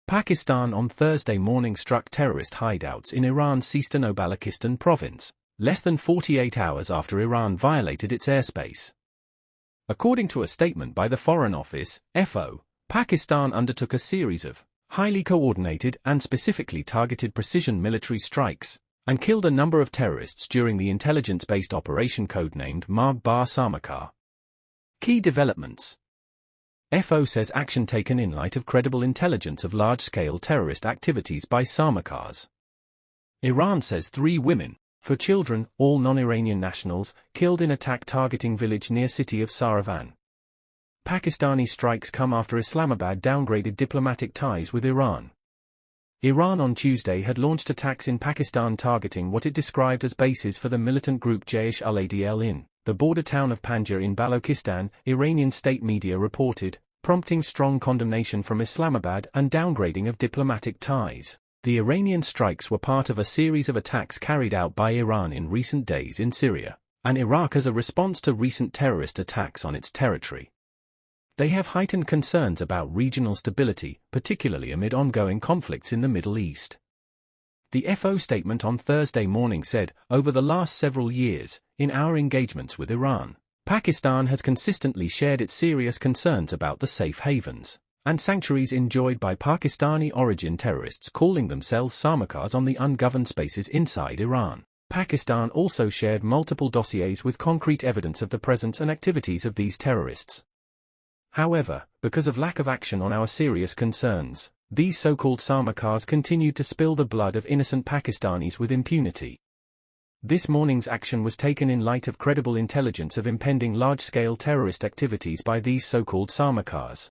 Pakistan on Thursday morning struck terrorist hideouts in Iran's eastern Balochistan province, less than 48 hours after Iran violated its airspace. According to a statement by the Foreign Office, FO, Pakistan undertook a series of highly coordinated and specifically targeted precision military strikes, and killed a number of terrorists during the intelligence-based operation codenamed Marg Bar Samakar. Key developments. FO says action taken in light of credible intelligence of large-scale terrorist activities by Samakars. Iran says 3 women, 4 children, all non-Iranian nationals, killed in attack targeting village near city of Saravan. Pakistani strikes come after Islamabad downgraded diplomatic ties with Iran. Iran on Tuesday had launched attacks in Pakistan targeting what it described as bases for the militant group Jaish al-Adl in the border town of Panjshir in Balochistan, Iranian state media reported, prompting strong condemnation from Islamabad and downgrading of diplomatic ties. The Iranian strikes were part of a series of attacks carried out by Iran in recent days in Syria and Iraq as a response to recent terrorist attacks on its territory. They have heightened concerns about regional stability, particularly amid ongoing conflicts in the Middle East. The FO statement on Thursday morning said, over the last several years, in our engagements with Iran, Pakistan has consistently shared its serious concerns about the safe havens and sanctuaries enjoyed by Pakistani-origin terrorists calling themselves Samakars on the ungoverned spaces inside Iran. Pakistan also shared multiple dossiers with concrete evidence of the presence and activities of these terrorists. However, because of lack of action on our serious concerns, these so-called Samakars continued to spill the blood of innocent Pakistanis with impunity. This morning's action was taken in light of credible intelligence of impending large-scale terrorist activities by these so-called Samakars.